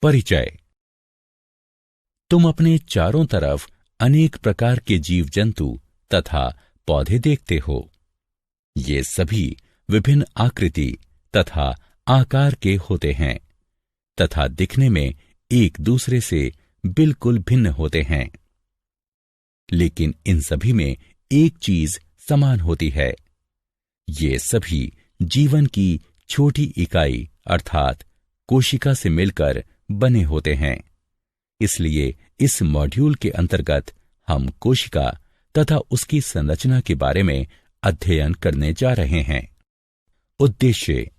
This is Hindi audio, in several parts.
परिचय। तुम अपने चारों तरफ अनेक प्रकार के जीव जंतु तथा पौधे देखते हो। ये सभी विभिन्न आकृति तथा आकार के होते हैं तथा दिखने में एक दूसरे से बिल्कुल भिन्न होते हैं, लेकिन इन सभी में एक चीज समान होती है। ये सभी जीवन की छोटी इकाई अर्थात कोशिका से मिलकर बने होते हैं। इसलिए इस मॉड्यूल के अंतर्गत हम कोशिका तथा उसकी संरचना के बारे में अध्ययन करने जा रहे हैं। उद्देश्य।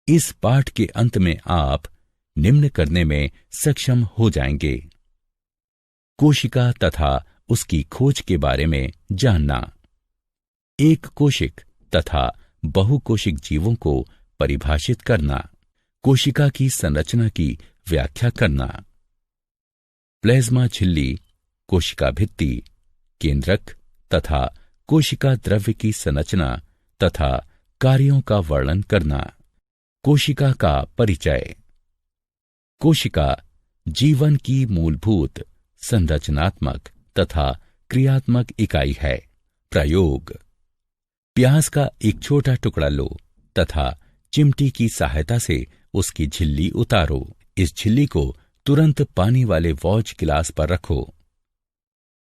इस पाठ के अंत में आप निम्न करने में सक्षम हो जाएंगे: कोशिका तथा उसकी खोज के बारे में जानना, एक कोशिक तथा बहुकोशिक जीवों को परिभाषित करना, कोशिका की संरचना की व्याख्या करना, प्लाज्मा झिल्ली, कोशिका भित्ति, केंद्रक तथा कोशिका द्रव्य की संरचना तथा कार्यों का वर्णन करना, कोशिका का परिचय। कोशिका जीवन की मूलभूत संरचनात्मक तथा क्रियात्मक इकाई है। प्रयोग। प्याज का एक छोटा टुकड़ा लो तथा चिमटी की सहायता से उसकी झिल्ली उतारो। इस झिल्ली को तुरंत पानी वाले वॉच गिलास पर रखो।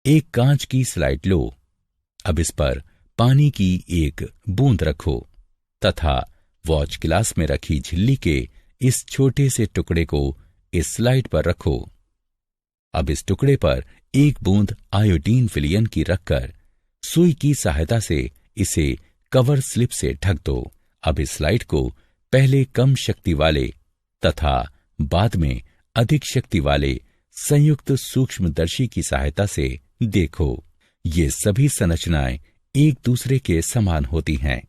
एक कांच की स्लाइड लो। अब इस पर पानी की एक बूंद रखो तथा वॉच गिलास में रखी झिल्ली के इस छोटे से टुकड़े को इस स्लाइड पर रखो। अब इस टुकड़े पर एक बूंद आयोडीन विलयन की रखकर सुई की सहायता से इसे कवर स्लिप से ढक दो। अब इस स्लाइड को पहले कम शक्ति वाले तथा बाद में अधिक शक्ति वाले संयुक्त सूक्ष्मदर्शी की सहायता से देखो। ये सभी संरचनाएं एक दूसरे के समान होती हैं।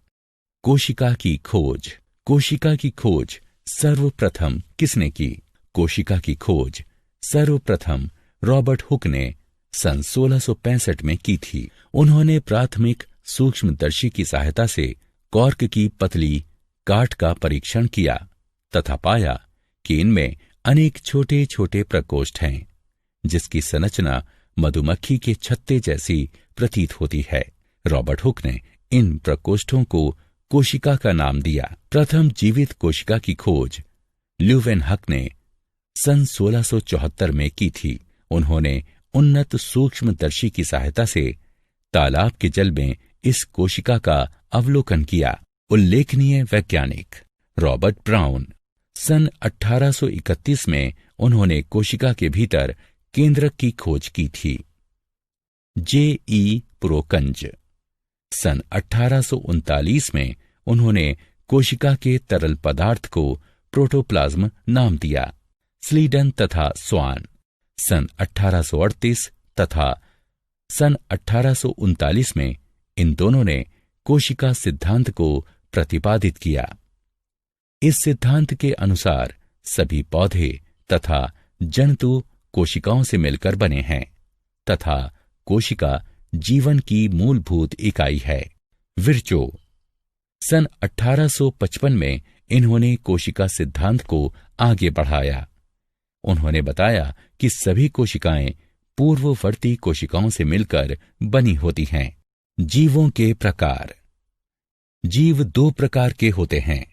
कोशिका की खोज। कोशिका की खोज सर्वप्रथम किसने की? कोशिका की खोज सर्वप्रथम रॉबर्ट हुक ने सन 1665 में की थी। उन्होंने प्राथमिक सूक्ष्मदर्शी की सहायता से कॉर्क की पतली काट का परीक्षण किया तथा पाया कि इनमें अनेक छोटे छोटे प्रकोष्ठ हैं, जिसकी संरचना मधुमक्खी के छत्ते जैसी प्रतीत होती है। रॉबर्ट हुक ने इन प्रकोष्ठों को कोशिका का नाम दिया। प्रथम जीवित कोशिका की खोज ल्यूवेनहक ने सन 1674 में की थी। उन्होंने उन्नत सूक्ष्मदर्शी की सहायता से तालाब के जल में इस कोशिका का अवलोकन किया। उल्लेखनीय वैज्ञानिक रॉबर्ट ब्राउन। सन 1831 में उन्होंने कोशिका के भीतर केंद्रक की खोज की थी। J.E. प्रोकंज। सन 1839 में उन्होंने कोशिका के तरल पदार्थ को प्रोटोप्लाज्म नाम दिया। स्लीडन तथा स्वान। सन 1838 तथा सन 1839 में इन दोनों ने कोशिका सिद्धांत को प्रतिपादित किया। इस सिद्धांत के अनुसार सभी पौधे तथा जंतु कोशिकाओं से मिलकर बने हैं तथा कोशिका जीवन की मूलभूत इकाई है। विर्चो। सन 1855 में इन्होंने कोशिका सिद्धांत को आगे बढ़ाया। उन्होंने बताया कि सभी कोशिकाएं पूर्ववर्ती कोशिकाओं से मिलकर बनी होती हैं। जीवों के प्रकार। जीव दो प्रकार के होते हैं: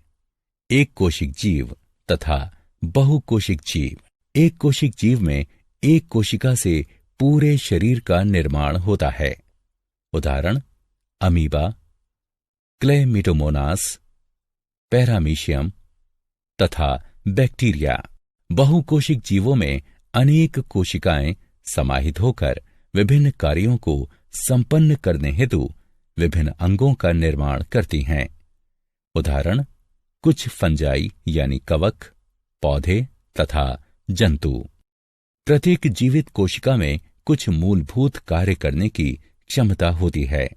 एक कोशिक जीव तथा बहुकोशिक जीव। एक कोशिक जीव में एक कोशिका से पूरे शरीर का निर्माण होता है। उदाहरण: अमीबा, क्लेमिडोमोनास, पैरामीशियम तथा बैक्टीरिया। बहुकोशिक जीवों में अनेक कोशिकाएं समाहित होकर विभिन्न कार्यों को संपन्न करने हेतु विभिन्न अंगों का निर्माण करती हैं। उदाहरण: कुछ फंजाई यानी कवक, पौधे तथा जंतु। प्रत्येक जीवित कोशिका में कुछ मूलभूत कार्य करने की क्षमता होती है,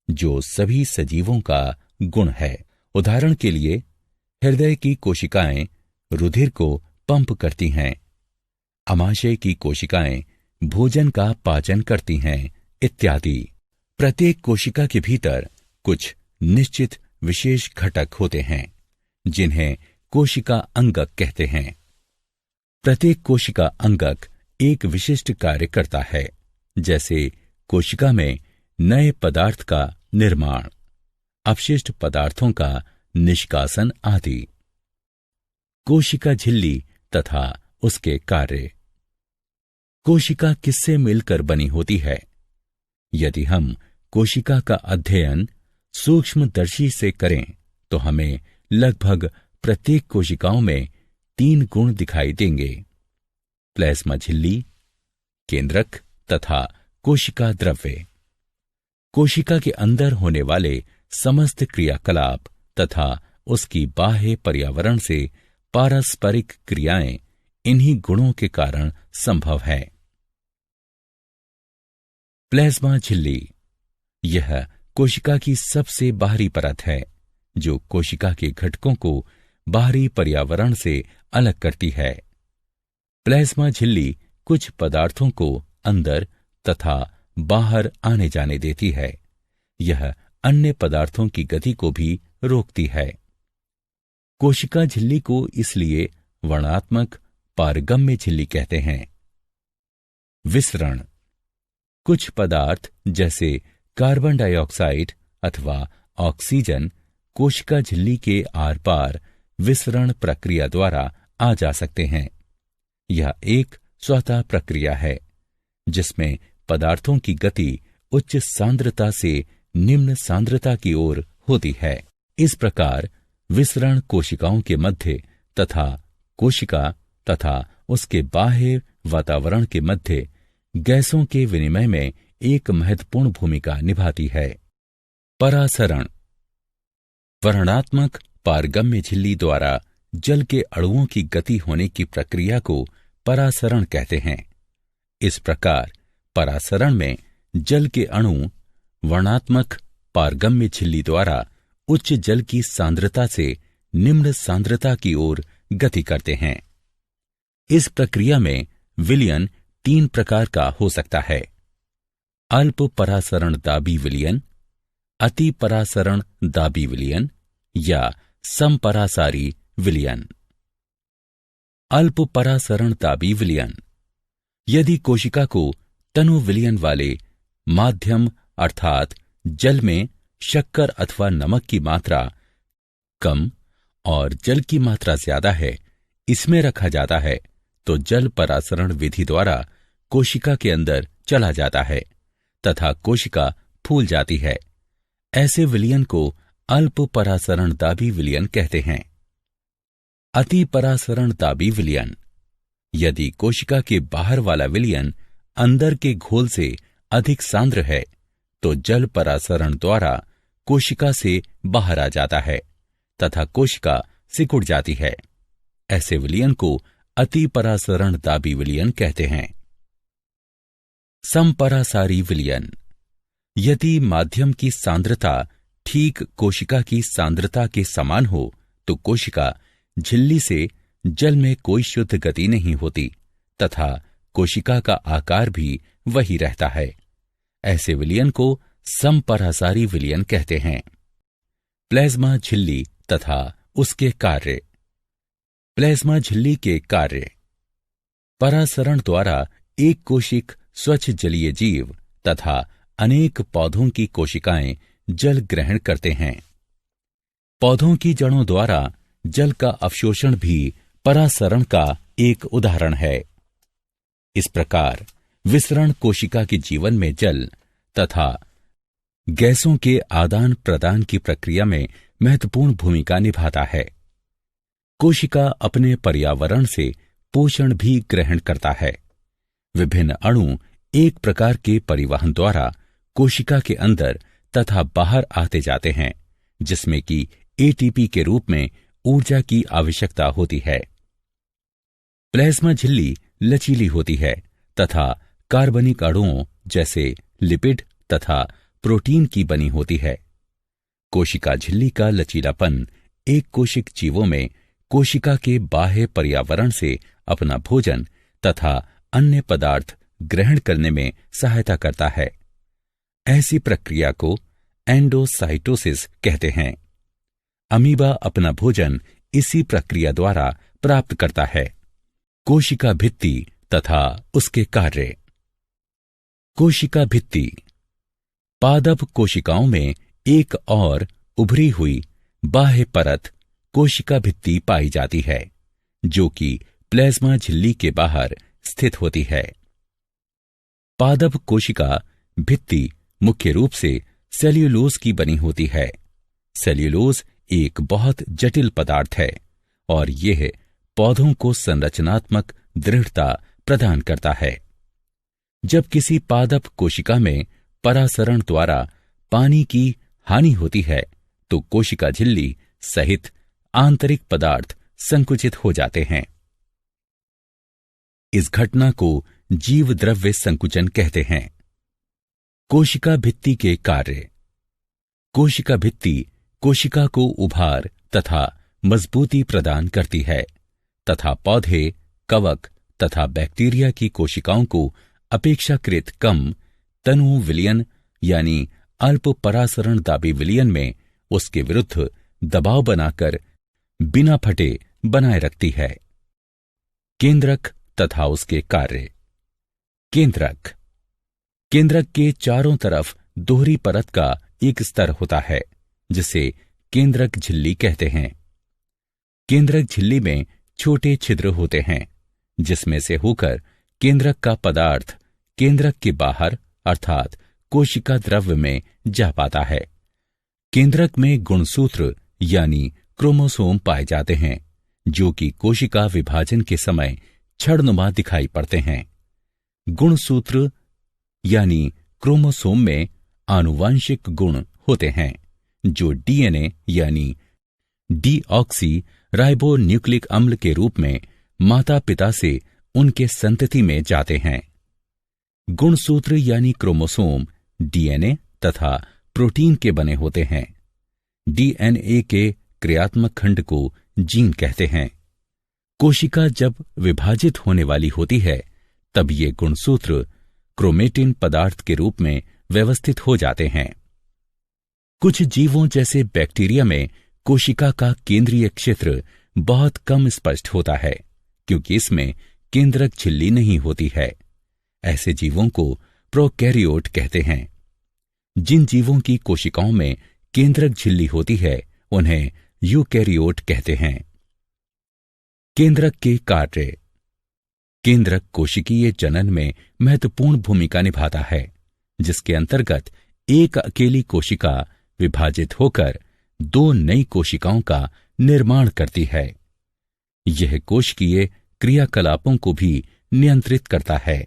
जो सभी सजीवों का गुण है। उदाहरण के लिए, हृदय की कोशिकाएं रुधिर को पंप करती हैं, अमाशय की कोशिकाएं भोजन का पाचन करती हैं इत्यादि। प्रत्येक कोशिका के भीतर कुछ निश्चित विशेष घटक होते हैं, जिन्हें कोशिका अंगक कहते हैं। प्रत्येक कोशिका अंगक एक विशिष्ट कार्य करता है, जैसे कोशिका में नए पदार्थ का निर्माण, अपशिष्ट पदार्थों का निष्कासन आदि। कोशिका झिल्ली तथा उसके कार्य। कोशिका किससे मिलकर बनी होती है? यदि हम कोशिका का अध्ययन सूक्ष्मदर्शी से करें तो हमें लगभग प्रत्येक कोशिकाओं में 3 गुण दिखाई देंगे: प्लाज्मा झिल्ली, केंद्रक तथा कोशिका द्रव्य। कोशिका के अंदर होने वाले समस्त क्रियाकलाप तथा उसकी बाह्य पर्यावरण से पारस्परिक क्रियाएं इन्हीं गुणों के कारण संभव है। प्लाज्मा झिल्ली यह कोशिका की सबसे बाहरी परत है, जो कोशिका के घटकों को बाहरी पर्यावरण से अलग करती है। प्लाज्मा झिल्ली कुछ पदार्थों को अंदर तथा बाहर आने जाने देती है। यह अन्य पदार्थों की गति को भी रोकती है। कोशिका झिल्ली को इसलिए वर्णात्मक पारगम्य झिल्ली कहते हैं। विसरण। कुछ पदार्थ जैसे कार्बन डाइऑक्साइड अथवा ऑक्सीजन कोशिका झिल्ली के आर पार विसरण प्रक्रिया द्वारा आ जा सकते हैं। यह एक स्वतः प्रक्रिया है जिसमें पदार्थों की गति उच्च सांद्रता से निम्न सांद्रता की ओर होती है। इस प्रकार विसरण कोशिकाओं के मध्य तथा कोशिका तथा उसके बाह्य वातावरण के मध्य गैसों के विनिमय में एक महत्वपूर्ण भूमिका निभाती है। परासरण। वर्णात्मक पारगम्य झिल्ली द्वारा जल के अणुओं की गति होने की प्रक्रिया को परासरण कहते हैं। इस प्रकार परासरण में जल के अणु वर्णात्मक पारगम्य झिल्ली द्वारा उच्च जल की सांद्रता से निम्न सांद्रता की ओर गति करते हैं। इस प्रक्रिया में विलयन 3 प्रकार का हो सकता है: अल्प परासरण दाबी विलयन, अति परासरण दाबी विलयन या समपरासारी विलयन। अल्प परासरण दाबी विलयन। यदि कोशिका को तनु विलयन वाले माध्यम अर्थात जल में शक्कर अथवा नमक की मात्रा कम और जल की मात्रा ज्यादा है, इसमें रखा जाता है तो जल परासरण विधि द्वारा कोशिका के अंदर चला जाता है तथा कोशिका फूल जाती है। ऐसे विलयन को अल्प परासरण दाबी विलयन कहते हैं। अति परासरण दाबी विलयन। यदि कोशिका के बाहर वाला विलयन अंदर के घोल से अधिक सांद्र है तो जल परासरण द्वारा कोशिका से बाहर आ जाता है तथा कोशिका सिकुड़ जाती है। ऐसे विलयन को अति परासरण दाबी विलयन कहते हैं। समपरासारी विलयन। यदि माध्यम की सांद्रता ठीक कोशिका की सांद्रता के समान हो तो कोशिका झिल्ली से जल में कोई शुद्ध गति नहीं होती तथा कोशिका का आकार भी वही रहता है। ऐसे विलयन को समपरासारी विलयन कहते हैं। प्लाज्मा झिल्ली तथा उसके कार्य। प्लाज्मा झिल्ली के कार्य। परासरण द्वारा एक कोशिक स्वच्छ जलीय जीव तथा अनेक पौधों की कोशिकाएं जल ग्रहण करते हैं। पौधों की जड़ों द्वारा जल का अवशोषण भी परासरण का एक उदाहरण है। इस प्रकार विसरण कोशिका के जीवन में जल तथा गैसों के आदान प्रदान की प्रक्रिया में महत्वपूर्ण भूमिका निभाता है। कोशिका अपने पर्यावरण से पोषण भी ग्रहण करता है। विभिन्न अणु एक प्रकार के परिवहन द्वारा कोशिका के अंदर तथा बाहर आते जाते हैं, जिसमें कि एटीपी के रूप में ऊर्जा की आवश्यकता होती है। प्लाज्मा झिल्ली लचीली होती है तथा कार्बनिक अणुओं जैसे लिपिड तथा प्रोटीन की बनी होती है। कोशिका झिल्ली का लचीलापन एक कोशिक जीवों में कोशिका के बाह्य पर्यावरण से अपना भोजन तथा अन्य पदार्थ ग्रहण करने में सहायता करता है। ऐसी प्रक्रिया को एंडोसाइटोसिस कहते हैं। अमीबा अपना भोजन इसी प्रक्रिया द्वारा प्राप्त करता है। कोशिका भित्ति तथा उसके कार्य। कोशिका भित्ति। पादप कोशिकाओं में एक और उभरी हुई बाह्य परत कोशिका भित्ति पाई जाती है, जो कि प्लाज्मा झिल्ली के बाहर स्थित होती है। पादप कोशिका भित्ति मुख्य रूप से सेल्यूलोज की बनी होती है। सेल्यूलोज एक बहुत जटिल पदार्थ है और यह पौधों को संरचनात्मक दृढ़ता प्रदान करता है। जब किसी पादप कोशिका में परासरण द्वारा पानी की हानि होती है तो कोशिका झिल्ली सहित आंतरिक पदार्थ संकुचित हो जाते हैं। इस घटना को जीव द्रव्य संकुचन कहते हैं। कोशिका भित्ति के कार्य। कोशिका भित्ति कोशिका को उभार तथा मजबूती प्रदान करती है तथा पौधे, कवक तथा बैक्टीरिया की कोशिकाओं को अपेक्षाकृत कम तनु विलयन यानी अल्प परासरण दाबी विलयन में उसके विरुद्ध दबाव बनाकर बिना फटे बनाए रखती है। केंद्रक तथा उसके कार्य। केंद्रक। केंद्रक के चारों तरफ दोहरी परत का एक स्तर होता है जिसे केंद्रक झिल्ली कहते हैं। केंद्रक झिल्ली में छोटे छिद्र होते हैं जिसमें से होकर केंद्रक का पदार्थ केंद्रक के बाहर अर्थात कोशिका द्रव्य में जा पाता है। केंद्रक में गुणसूत्र यानी क्रोमोसोम पाए जाते हैं जो कि कोशिका विभाजन के समय छड़नुमा दिखाई पड़ते हैं। गुणसूत्र यानी क्रोमोसोम में आनुवांशिक गुण होते हैं जो डीएनए यानी डीऑक्सी राइबोन्यूक्लिक अम्ल के रूप में माता पिता से उनके संतति में जाते हैं। गुणसूत्र यानी क्रोमोसोम डीएनए तथा प्रोटीन के बने होते हैं। डीएनए के क्रियात्मक खंड को जीन कहते हैं। कोशिका जब विभाजित होने वाली होती है तब ये गुणसूत्र क्रोमेटिन पदार्थ के रूप में व्यवस्थित हो जाते हैं। कुछ जीवों जैसे बैक्टीरिया में कोशिका का केंद्रीय क्षेत्र बहुत कम स्पष्ट होता है क्योंकि इसमें केंद्रक झिल्ली नहीं होती है। ऐसे जीवों को प्रोकैरियोट कहते हैं। जिन जीवों की कोशिकाओं में केंद्रक झिल्ली होती है उन्हें यूकैरियोट कहते हैं। केंद्रक के कार्य। केंद्रक कोशिकीय जनन में महत्वपूर्ण भूमिका निभाता है जिसके अंतर्गत एक अकेली कोशिका विभाजित होकर दो नई कोशिकाओं का निर्माण करती है। यह कोशिकीय क्रियाकलापों को भी नियंत्रित करता है।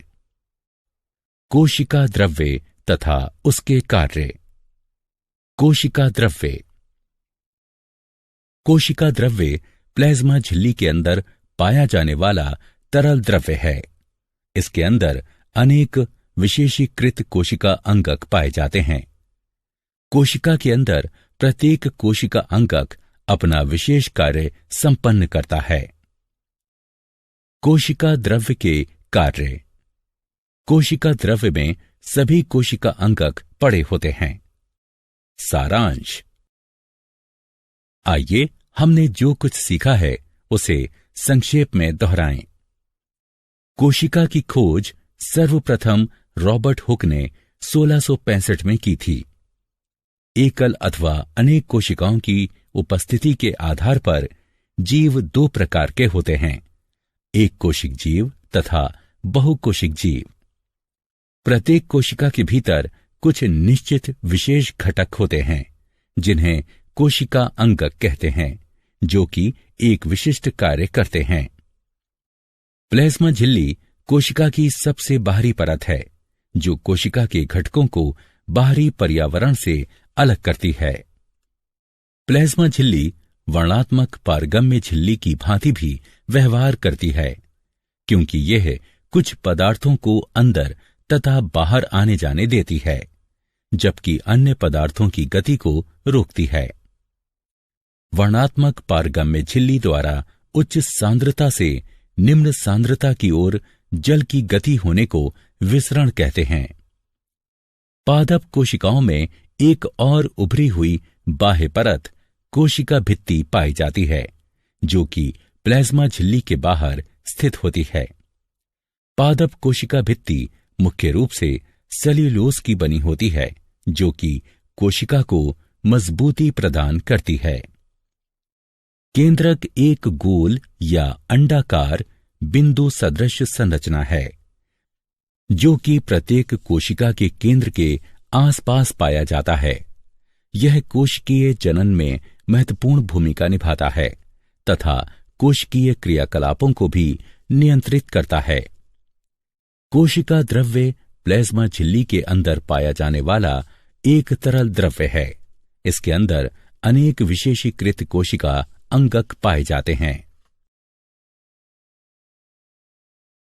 कोशिका द्रव्य तथा उसके कार्य। कोशिका द्रव्य। कोशिका द्रव्य प्लाज्मा झिल्ली के अंदर पाया जाने वाला तरल द्रव्य है। इसके अंदर अनेक विशेषीकृत कोशिका अंगक पाए जाते हैं। कोशिका के अंदर प्रत्येक कोशिका अंगक अपना विशेष कार्य संपन्न करता है। कोशिका द्रव्य के कार्य। कोशिका द्रव्य में सभी कोशिका अंगक पड़े होते हैं। सारांश। आइए हमने जो कुछ सीखा है उसे संक्षेप में दोहराएं। कोशिका की खोज सर्वप्रथम रॉबर्ट हुक ने 1665 में की थी। एकल अथवा अनेक कोशिकाओं की उपस्थिति के आधार पर जीव दो प्रकार के होते हैं, एक कोशिक जीव तथा बहुकोशिक जीव। प्रत्येक कोशिका के भीतर कुछ निश्चित विशेष घटक होते हैं जिन्हें कोशिका अंगक कहते हैं, जो कि एक विशिष्ट कार्य करते हैं। प्लाज्मा झिल्ली कोशिका की सबसे बाहरी परत है जो कोशिका के घटकों को बाहरी पर्यावरण से अलग करती है। प्लाज्मा झिल्ली वर्णात्मक पारगम्य झिल्ली की भांति भी व्यवहार करती है क्योंकि यह कुछ पदार्थों को अंदर तथा बाहर आने जाने देती है जबकि अन्य पदार्थों की गति को रोकती है। वर्णात्मक पारगम्य झिल्ली द्वारा उच्च सांद्रता से निम्न सांद्रता की ओर जल की गति होने को विसरण कहते हैं। पादप कोशिकाओं में एक और उभरी हुई बाह्य परत कोशिका भित्ति पाई जाती है जो कि प्लाज्मा झिल्ली के बाहर स्थित होती है। पादप कोशिका भित्ति मुख्य रूप से सेल्यूलोज की बनी होती है, जो कि कोशिका को मजबूती प्रदान करती है। केंद्रक एक गोल या अंडाकार बिंदु सदृश संरचना है, जो कि प्रत्येक कोशिका के केंद्र के आसपास पाया जाता है। यह कोशिकीय जनन में महत्वपूर्ण भूमिका निभाता है तथा कोशिकीय क्रियाकलापों को भी नियंत्रित करता है। कोशिका द्रव्य प्लाज्मा झिल्ली के अंदर पाया जाने वाला एक तरल द्रव्य है। इसके अंदर अनेक विशेषीकृत कोशिका अंगक पाए जाते हैं।